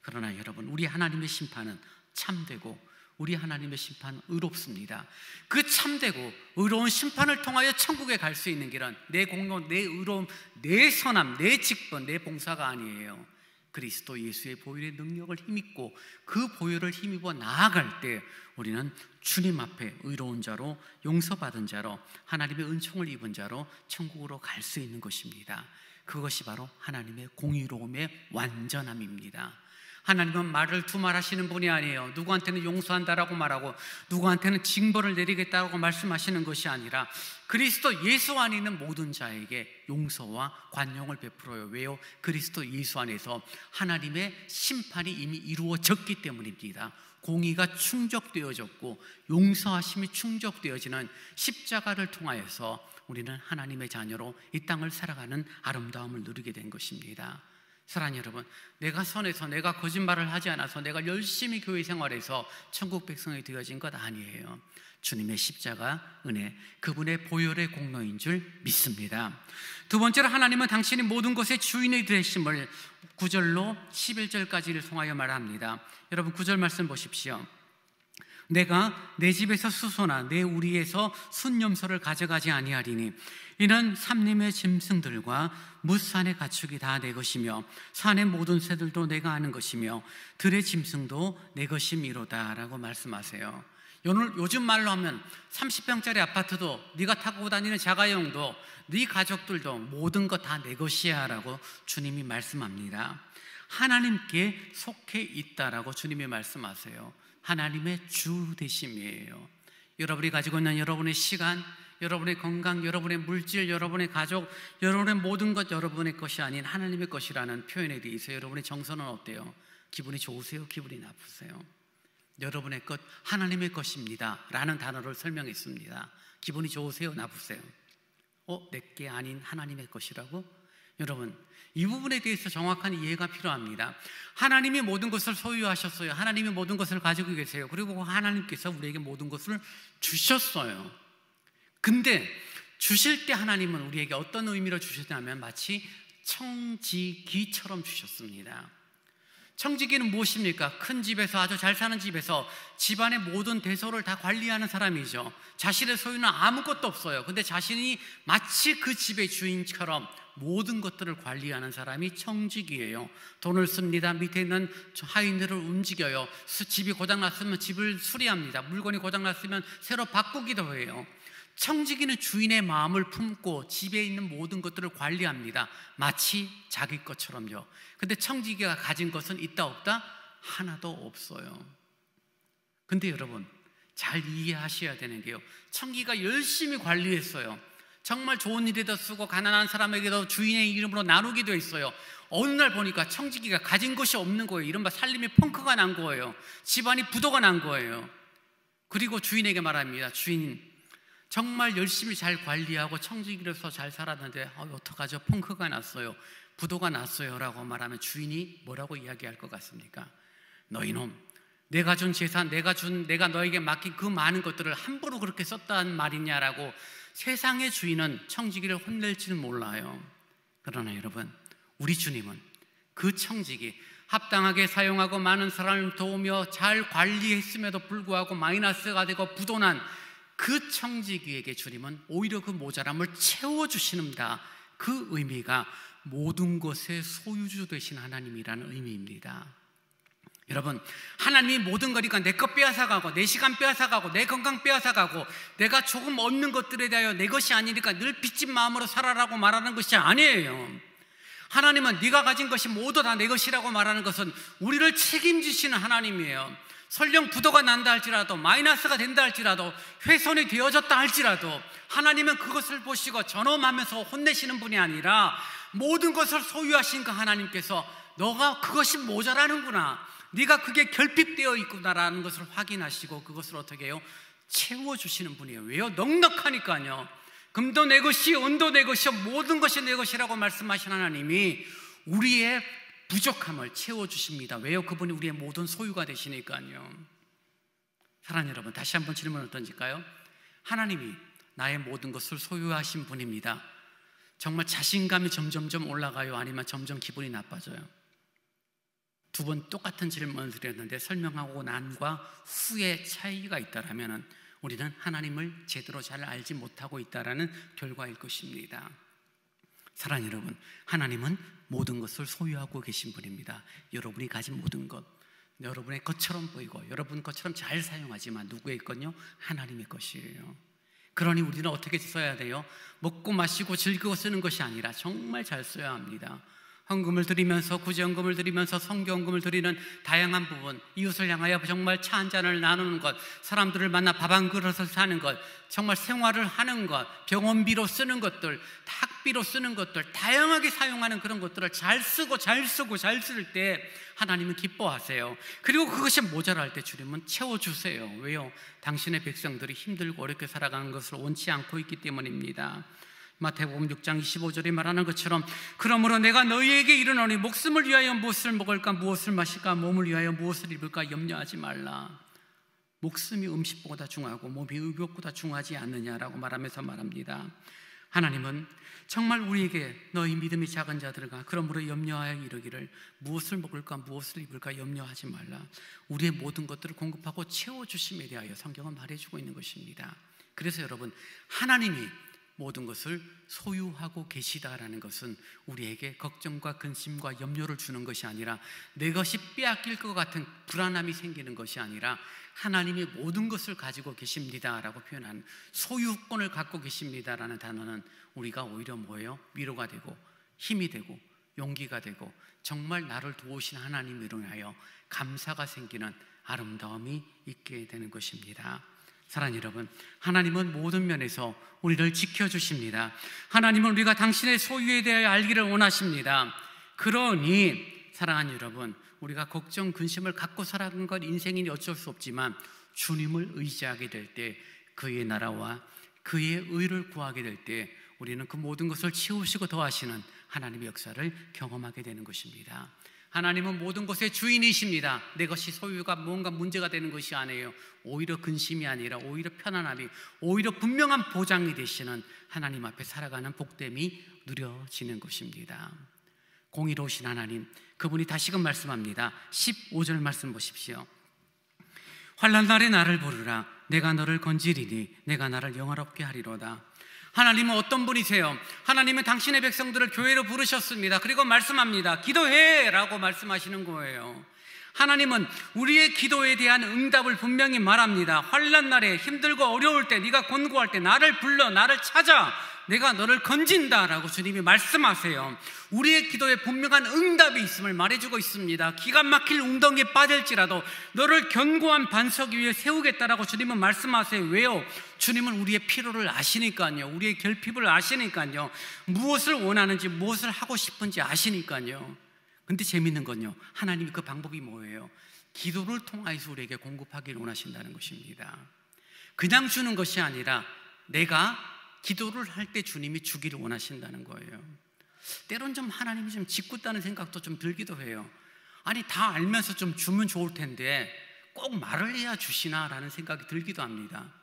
그러나 여러분, 우리 하나님의 심판은 참되고 우리 하나님의 심판은 의롭습니다. 그 참되고 의로운 심판을 통하여 천국에 갈 수 있는 길은 내 공로, 내 의로움, 내 선함, 내 직분, 내 봉사가 아니에요. 그리스도 예수의 보혈의 능력을 힘입고 그 보혈을 힘입어 나아갈 때 우리는 주님 앞에 의로운 자로, 용서받은 자로, 하나님의 은총을 입은 자로 천국으로 갈 수 있는 것입니다. 그것이 바로 하나님의 공의로움의 완전함입니다. 하나님은 말을 두말하시는 분이 아니에요. 누구한테는 용서한다라고 말하고 누구한테는 징벌을 내리겠다고 말씀하시는 것이 아니라 그리스도 예수 안에 있는 모든 자에게 용서와 관용을 베풀어요. 왜요? 그리스도 예수 안에서 하나님의 심판이 이미 이루어졌기 때문입니다. 공의가 충족되어졌고 용서하심이 충족되어지는 십자가를 통하여서 우리는 하나님의 자녀로 이 땅을 살아가는 아름다움을 누리게 된 것입니다. 사랑하는 여러분, 내가 선해서, 내가 거짓말을 하지 않아서, 내가 열심히 교회 생활해서 천국 백성이 되어진 것 아니에요. 주님의 십자가 은혜, 그분의 보혈의 공로인 줄 믿습니다. 두 번째로, 하나님은 당신이 모든 것의 주인이 되심을 9절로 11절까지를 통하여 말합니다. 여러분, 9절 말씀 보십시오. 내가 내 집에서 수소나 내 우리에서 순염소를 가져가지 아니하리니 이는 삼림의 짐승들과 뭇산의 가축이 다 내 것이며 산의 모든 새들도 내가 아는 것이며 들의 짐승도 내 것이미로다 라고 말씀하세요. 요즘 말로 하면 30평짜리 아파트도, 네가 타고 다니는 자가용도, 네 가족들도 모든 것 다 내 것이야 라고 주님이 말씀합니다. 하나님께 속해 있다라고 주님이 말씀하세요. 하나님의 주 되심이에요. 여러분이 가지고 있는 여러분의 시간, 여러분의 건강, 여러분의 물질, 여러분의 가족, 여러분의 모든 것 여러분의 것이 아닌 하나님의 것이라는 표현에 대해서 여러분의 정서는 어때요? 기분이 좋으세요? 기분이 나쁘세요? 여러분의 것, 하나님의 것입니다 라는 단어를 설명했습니다. 기분이 좋으세요? 나쁘세요? 내게 아닌 하나님의 것이라고? 여러분, 이 부분에 대해서 정확한 이해가 필요합니다. 하나님이 모든 것을 소유하셨어요. 하나님이 모든 것을 가지고 계세요. 그리고 하나님께서 우리에게 모든 것을 주셨어요. 근데 주실 때 하나님은 우리에게 어떤 의미로 주셨냐면 마치 청지기처럼 주셨습니다. 청지기는 무엇입니까? 큰 집에서, 아주 잘 사는 집에서 집안의 모든 대소를 다 관리하는 사람이죠. 자신의 소유는 아무것도 없어요. 근데 자신이 마치 그 집의 주인처럼 모든 것들을 관리하는 사람이 청지기예요. 돈을 씁니다. 밑에 있는 하인들을 움직여요. 집이 고장났으면 집을 수리합니다. 물건이 고장났으면 새로 바꾸기도 해요. 청지기는 주인의 마음을 품고 집에 있는 모든 것들을 관리합니다. 마치 자기 것처럼요. 근데 청지기가 가진 것은 있다 없다? 하나도 없어요. 근데 여러분, 잘 이해하셔야 되는 게요, 청지기가 열심히 관리했어요. 정말 좋은 일에도 쓰고 가난한 사람에게도 주인의 이름으로 나누기도 했어요. 어느 날 보니까 청지기가 가진 것이 없는 거예요. 이른바 살림에 펑크가 난 거예요. 집안이 부도가 난 거예요. 그리고 주인에게 말합니다. 주인, 정말 열심히 잘 관리하고 청지기로서 잘 살았는데 어떡하죠? 펑크가 났어요. 부도가 났어요 라고 말하면 주인이 뭐라고 이야기할 것 같습니까? 너희놈, 내가 준 재산, 내가 너에게 맡긴 그 많은 것들을 함부로 그렇게 썼단 말이냐라고 세상의 주인은 청지기를 혼낼지는 몰라요. 그러나 여러분, 우리 주님은 그 청지기, 합당하게 사용하고 많은 사람을 도우며 잘 관리했음에도 불구하고 마이너스가 되고 부도난 그 청지기에게 주님은 오히려 그 모자람을 채워주십니다. 그 의미가 모든 것의 소유주 되신 하나님이라는 의미입니다. 여러분, 하나님이 모든 거니까 내 것 빼앗아가고 내 시간 빼앗아가고 내 건강 빼앗아가고 내가 조금 얻는 것들에 대하여 내 것이 아니니까 늘 빚진 마음으로 살아라고 말하는 것이 아니에요. 하나님은 네가 가진 것이 모두 다 내 것이라고 말하는 것은 우리를 책임지시는 하나님이에요. 설령 부도가 난다 할지라도, 마이너스가 된다 할지라도, 훼손이 되어졌다 할지라도 하나님은 그것을 보시고 전엄하면서 혼내시는 분이 아니라 모든 것을 소유하신 그 하나님께서 너가 그것이 모자라는구나, 네가 그게 결핍되어 있구나라는 것을 확인하시고 그것을 어떻게 해요? 채워주시는 분이에요. 왜요? 넉넉하니까요. 금도 내 것이, 은도 내 것이, 모든 것이 내 것이라고 말씀하신 하나님이 우리의 부족함을 채워주십니다. 왜요? 그분이 우리의 모든 소유가 되시니까요. 사랑하는 여러분, 다시 한번 질문을 던질까요? 하나님이 나의 모든 것을 소유하신 분입니다. 정말 자신감이 점점점 올라가요? 아니면 점점 기분이 나빠져요? 두 번 똑같은 질문을 드렸는데 설명하고 난과 후의 차이가 있다면 우리는 하나님을 제대로 잘 알지 못하고 있다는 결과일 것입니다. 사랑하는 여러분, 하나님은 모든 것을 소유하고 계신 분입니다. 여러분이 가진 모든 것, 여러분의 것처럼 보이고 여러분 것처럼 잘 사용하지만 누구의 것요? 하나님의 것이에요. 그러니 우리는 어떻게 써야 돼요? 먹고 마시고 즐기고 쓰는 것이 아니라 정말 잘 써야 합니다. 헌금을 드리면서, 구제헌금을 드리면서, 성경금을 드리는 다양한 부분, 이웃을 향하여 정말 차 한 잔을 나누는 것, 사람들을 만나 밥 한 그릇을 사는 것, 정말 생활을 하는 것, 병원비로 쓰는 것들, 학비로 쓰는 것들, 다양하게 사용하는 그런 것들을 잘 쓰고 잘 쓸 때 하나님은 기뻐하세요. 그리고 그것이 모자랄 때 주님은 채워주세요. 왜요? 당신의 백성들이 힘들고 어렵게 살아가는 것을 원치 않고 있기 때문입니다. 마태복음 6장 25절에 말하는 것처럼 그러므로 내가 너희에게 이르노니 목숨을 위하여 무엇을 먹을까, 무엇을 마실까, 몸을 위하여 무엇을 입을까 염려하지 말라. 목숨이 음식보다 중요하고 몸이 의복보다 중요하지 않느냐라고 말하면서 말합니다. 하나님은 정말 우리에게 너희 믿음이 작은 자들과 그러므로 염려하여 이르기를 무엇을 먹을까, 무엇을 입을까 염려하지 말라. 우리의 모든 것들을 공급하고 채워주심에 대하여 성경은 말해주고 있는 것입니다. 그래서 여러분, 하나님이 모든 것을 소유하고 계시다라는 것은 우리에게 걱정과 근심과 염려를 주는 것이 아니라 내 것이 빼앗길 것 같은 불안함이 생기는 것이 아니라 하나님이 모든 것을 가지고 계십니다라고 표현한 소유권을 갖고 계십니다라는 단어는 우리가 오히려 뭐예요? 위로가 되고 힘이 되고 용기가 되고 정말 나를 도우신 하나님으로 인하여 감사가 생기는 아름다움이 있게 되는 것입니다. 사랑하는 여러분, 하나님은 모든 면에서 우리를 지켜주십니다. 하나님은 우리가 당신의 소유에 대하여 알기를 원하십니다. 그러니 사랑하는 여러분, 우리가 걱정, 근심을 갖고 살아가는 건 인생이니 어쩔 수 없지만 주님을 의지하게 될 때, 그의 나라와 그의 의를 구하게 될 때 우리는 그 모든 것을 채우시고 더하시는 하나님의 역사를 경험하게 되는 것입니다. 하나님은 모든 것의 주인이십니다. 내 것이 소유가 뭔가 문제가 되는 것이 아니에요. 오히려 근심이 아니라 오히려 편안함이, 오히려 분명한 보장이 되시는 하나님 앞에 살아가는 복됨이 누려지는 것입니다. 공의로우신 하나님, 그분이 다시금 말씀합니다. 15절 말씀 보십시오. 환난 날에 나를 부르라. 내가 너를 건지리니 내가 나를 영화롭게 하리로다. 하나님은 어떤 분이세요? 하나님은 당신의 백성들을 교회로 부르셨습니다. 그리고 말씀합니다. 기도해 라고 말씀하시는 거예요. 하나님은 우리의 기도에 대한 응답을 분명히 말합니다. 환난 날에 힘들고 어려울 때, 네가 곤고할 때 나를 불러, 나를 찾아, 내가 너를 건진다 라고 주님이 말씀하세요. 우리의 기도에 분명한 응답이 있음을 말해주고 있습니다. 기가 막힐 웅덩이에 빠질지라도 너를 견고한 반석 위에 세우겠다라고 주님은 말씀하세요. 왜요? 주님은 우리의 필요를 아시니까요. 우리의 결핍을 아시니까요. 무엇을 원하는지, 무엇을 하고 싶은지 아시니까요. 근데 재밌는 건요, 하나님이 그 방법이 뭐예요? 기도를 통해서 우리에게 공급하기를 원하신다는 것입니다. 그냥 주는 것이 아니라 내가 기도를 할 때 주님이 주기를 원하신다는 거예요. 때론 좀 하나님이 좀 짓궂다는 생각도 좀 들기도 해요. 아니, 다 알면서 좀 주면 좋을 텐데 꼭 말을 해야 주시나라는 생각이 들기도 합니다.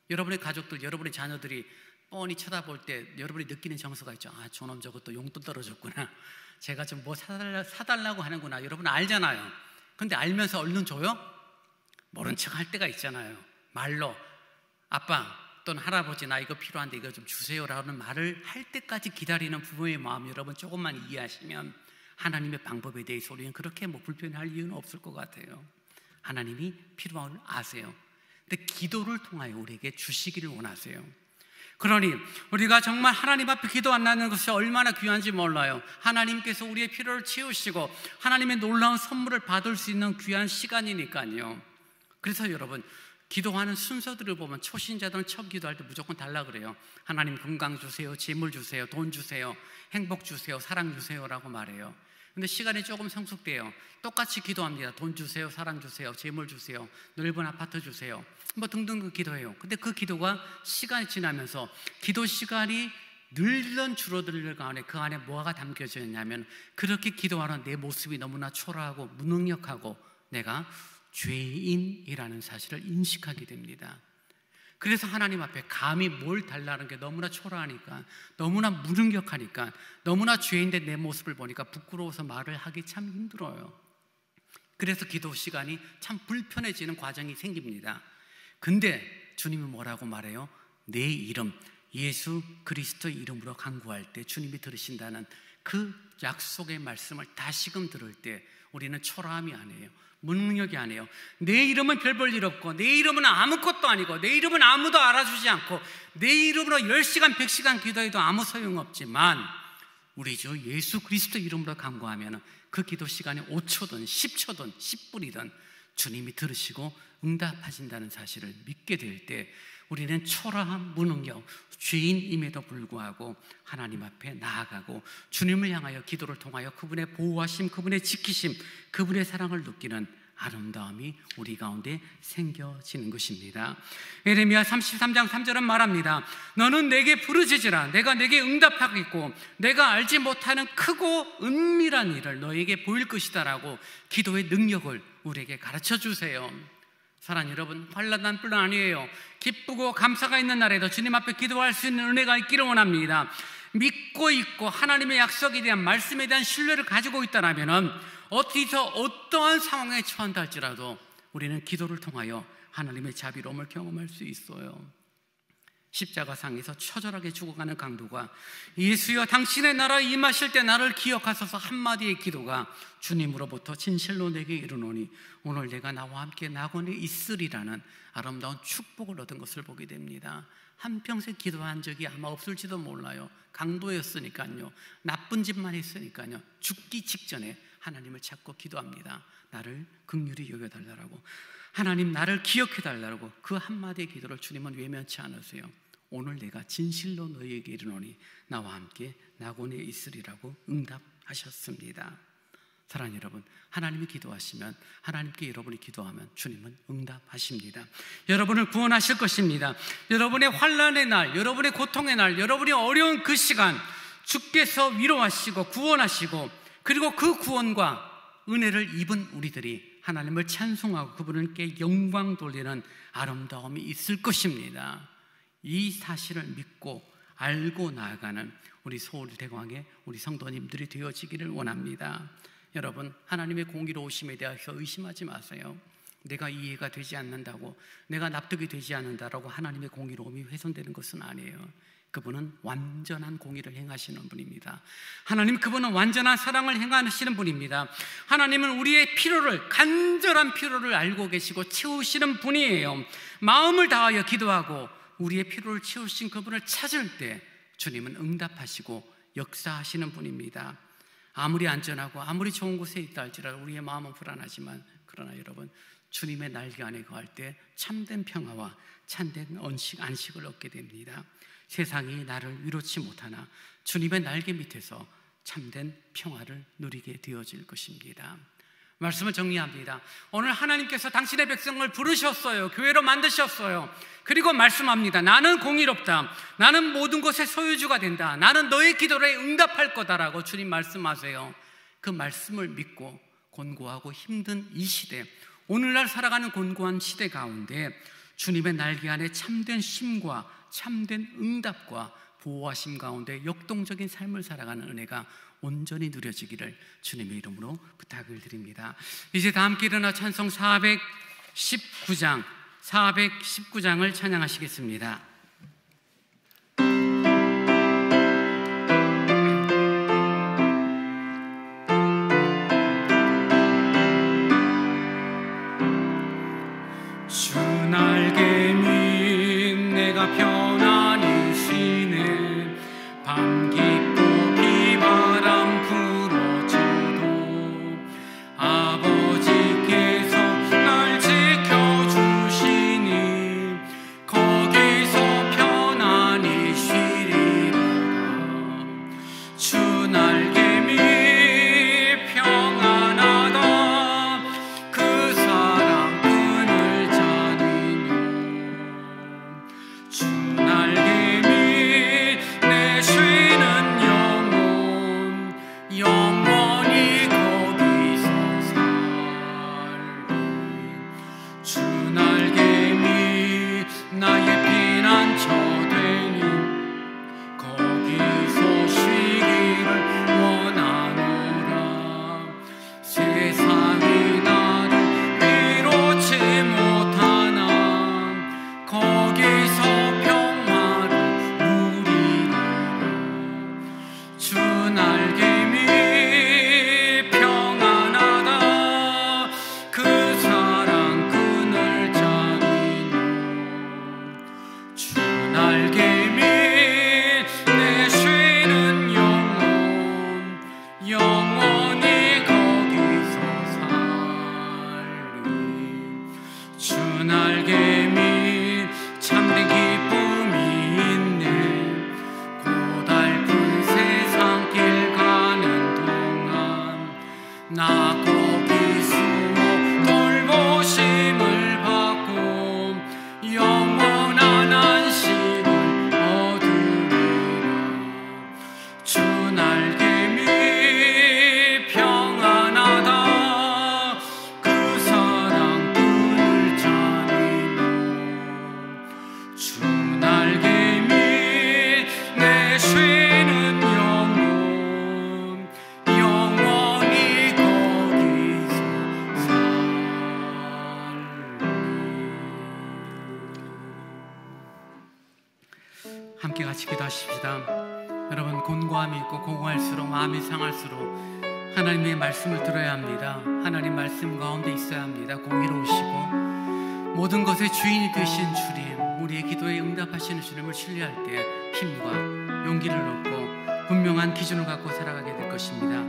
여러분의 가족들, 여러분의 자녀들이 뻔히 쳐다볼 때 여러분이 느끼는 정서가 있죠. 아, 저놈 저것도 용돈 떨어졌구나, 제가 좀 뭐 사달라고 하는구나. 여러분 알잖아요. 근데 알면서 얼른 줘요? 모른 척 할 때가 있잖아요. 말로 아빠 또는 할아버지, 나 이거 필요한데 이거 좀 주세요라는 말을 할 때까지 기다리는 부모의 마음, 여러분 조금만 이해하시면 하나님의 방법에 대해서 우리는 그렇게 불편해할 이유는 없을 것 같아요. 하나님이 필요함을 아세요. 근데 기도를 통하여 우리에게 주시기를 원하세요. 그러니 우리가 정말 하나님 앞에 기도한다는 것이 얼마나 귀한지 몰라요. 하나님께서 우리의 필요를 채우시고 하나님의 놀라운 선물을 받을 수 있는 귀한 시간이니까요. 그래서 여러분, 기도하는 순서들을 보면 초신자들은 처음 기도할 때 무조건 달라 그래요. 하나님 건강 주세요, 재물 주세요, 돈 주세요, 행복 주세요, 사랑 주세요라고 말해요. 근데 시간이 조금 성숙돼요. 똑같이 기도합니다. 돈 주세요, 사랑 주세요, 재물 주세요, 넓은 아파트 주세요, 뭐 등등 기도해요. 근데 그 기도가 시간이 지나면서 기도 시간이 늘던 줄어들 가운데 그 안에 뭐가 담겨져 있냐면, 그렇게 기도하는 내 모습이 너무나 초라하고 무능력하고 내가 죄인이라는 사실을 인식하게 됩니다. 그래서 하나님 앞에 감히 뭘 달라는 게 너무나 초라하니까, 너무나 무능력하니까, 너무나 죄인된 내 모습을 보니까 부끄러워서 말을 하기 참 힘들어요. 그래서 기도 시간이 참 불편해지는 과정이 생깁니다. 근데 주님이 뭐라고 말해요? 내 이름, 예수 그리스도의 이름으로 간구할 때 주님이 들으신다는 그 약속의 말씀을 다시금 들을 때 우리는 초라함이 아니에요, 무능력이 아니에요. 내 이름은 별 볼 일 없고, 내 이름은 아무것도 아니고, 내 이름은 아무도 알아주지 않고, 내 이름으로 10시간 100시간 기도해도 아무 소용없지만 우리 주 예수 그리스도 이름으로 간구하면 그 기도 시간이 5초든 10초든 10분이든 주님이 들으시고 응답하신다는 사실을 믿게 될 때 우리는 초라한 무능력, 죄인임에도 불구하고 하나님 앞에 나아가고 주님을 향하여 기도를 통하여 그분의 보호하심, 그분의 지키심, 그분의 사랑을 느끼는 아름다움이 우리 가운데 생겨지는 것입니다. 예레미야 33장 3절은 말합니다. 너는 내게 부르짖으라. 내가 내게 응답하겠고 내가 알지 못하는 크고 은밀한 일을 너에게 보일 것이다 라고 기도의 능력을 우리에게 가르쳐 주세요. 사랑하는 여러분, 환난한 뿐 아니에요. 기쁘고 감사가 있는 날에도 주님 앞에 기도할 수 있는 은혜가 있기를 원합니다. 믿고 있고 하나님의 약속에 대한 말씀에 대한 신뢰를 가지고 있다면 어디서 어떠한 상황에 처한다 할지라도 우리는 기도를 통하여 하나님의 자비로움을 경험할 수 있어요. 십자가상에서 처절하게 죽어가는 강도가 예수여 당신의 나라에 임하실 때 나를 기억하소서 한마디의 기도가 주님으로부터 진실로 내게 이르노니 오늘 내가 나와 함께 낙원에 있으리라는 아름다운 축복을 얻은 것을 보게 됩니다. 한평생 기도한 적이 아마 없을지도 몰라요. 강도였으니까요, 나쁜 짓만 했으니까요, 죽기 직전에 하나님을 찾고 기도합니다. 나를 긍휼히 여겨달라고, 하나님 나를 기억해달라고. 그 한마디의 기도를 주님은 외면치 않으세요. 오늘 내가 진실로 너희에게 이르노니 나와 함께 낙원에 있으리라고 응답하셨습니다. 사랑하는 여러분, 하나님이 기도하시면, 하나님께 여러분이 기도하면 주님은 응답하십니다. 여러분을 구원하실 것입니다. 여러분의 환난의 날, 여러분의 고통의 날, 여러분이 어려운 그 시간 주께서 위로하시고 구원하시고, 그리고 그 구원과 은혜를 입은 우리들이 하나님을 찬송하고 그분께 영광 돌리는 아름다움이 있을 것입니다. 이 사실을 믿고 알고 나아가는 우리 서울대광의 우리 성도님들이 되어지기를 원합니다. 여러분, 하나님의 공의로우심에 대해서 의심하지 마세요. 내가 이해가 되지 않는다고, 내가 납득이 되지 않는다라고 하나님의 공의로움이 훼손되는 것은 아니에요. 그분은 완전한 공의를 행하시는 분입니다. 하나님, 그분은 완전한 사랑을 행하시는 분입니다. 하나님은 우리의 필요를, 간절한 필요를 알고 계시고 채우시는 분이에요. 마음을 다하여 기도하고 우리의 필요를 채우신 그분을 찾을 때 주님은 응답하시고 역사하시는 분입니다. 아무리 안전하고 아무리 좋은 곳에 있다 할지라도 우리의 마음은 불안하지만, 그러나 여러분, 주님의 날개 안에 거할 때 참된 평화와 참된 안식을 얻게 됩니다. 세상이 나를 위로치 못하나 주님의 날개 밑에서 참된 평화를 누리게 되어질 것입니다. 말씀을 정리합니다. 오늘 하나님께서 당신의 백성을 부르셨어요. 교회로 만드셨어요. 그리고 말씀합니다. 나는 공의롭다. 나는 모든 것의 소유주가 된다. 나는 너의 기도에 응답할 거다라고 주님 말씀하세요. 그 말씀을 믿고 곤고하고 힘든 이 시대, 오늘날 살아가는 곤고한 시대 가운데 주님의 날개 안에 참된 쉼과 참된 응답과 보호하심 가운데 역동적인 삶을 살아가는 은혜가 온전히 누려지기를 주님의 이름으로 부탁을 드립니다. 이제 다 함께 일어나 찬송 419장을 찬양하시겠습니다. 함께 같이 기도하십시다. 여러분, 곤고함이 있고 공고할수록 마음이 상할수록 하나님의 말씀을 들어야 합니다. 하나님 말씀 가운데 있어야 합니다. 공의로우시고 모든 것의 주인이 되신 주님, 우리의 기도에 응답하시는 주님을 신뢰할 때 힘과 용기를 얻고 분명한 기준을 갖고 살아가게 될 것입니다.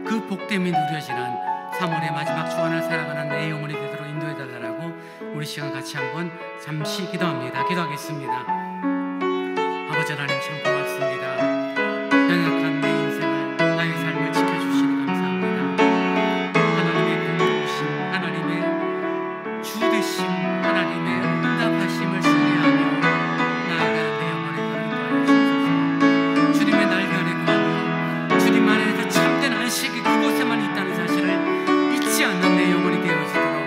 그 복됨이 누려지는 3월의 마지막 주간을 살아가는 내 영혼이 되도록 인도해달라고 우리 시간 같이 한번 잠시 기도합니다. 기도하겠습니다. 아버지 하나님, 참 고맙습니다. 연약한 내 인생을, 나의 삶을 지켜주시니 감사합니다. 하나님의 공로우심, 하나님의 주 되심, 하나님의 응답하심을 신뢰하며 나아가는 내 영혼의 걸음 도와주셔서 주님의 날개 아래 거하며 주님 안에서 참된 안식이 그곳에만 있다는 사실을 잊지 않는 내 영혼이 되어지도록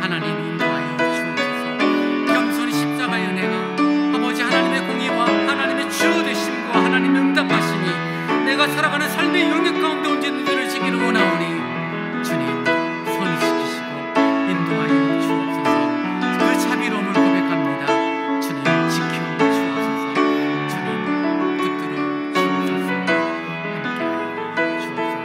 하나님 인도하여 주옵소서. 겸손히 십자가의 은혜가 아버지 하나님의 공의와 하나님의 주 되심과 하나님의 응답하심이 내가 살아가는 삶의 영역 가운데 언제 누려지기를 원하오니 주님 선히 지키시고 인도하여 주옵소서. 그 자비로움을 고백합니다. 주님 지켜 주옵소서. 주님 붙들어 주옵소서. 함께하여 주옵소서.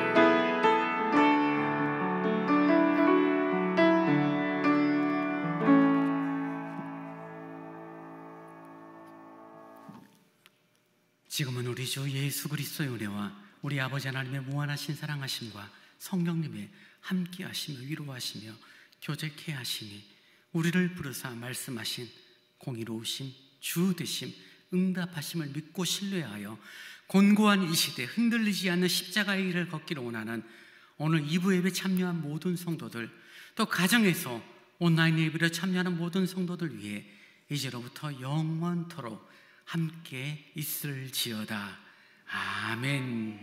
지금은 우리 주 예수 그리스도의 은혜와 우리 아버지 하나님의 무한하신 사랑하심과 성령님의 함께하시며 위로하시며 교제케 하심이 우리를 부르사 말씀하신 공의로우심, 주 되심, 응답하심을 믿고 신뢰하여 곤고한 이 시대 흔들리지 않는 십자가의 길을 걷기를 원하는 오늘 2부 예배 참여한 모든 성도들, 또 가정에서 온라인 예배를 참여하는 모든 성도들 위해 이제로부터 영원토록 함께 있을지어다. 아멘.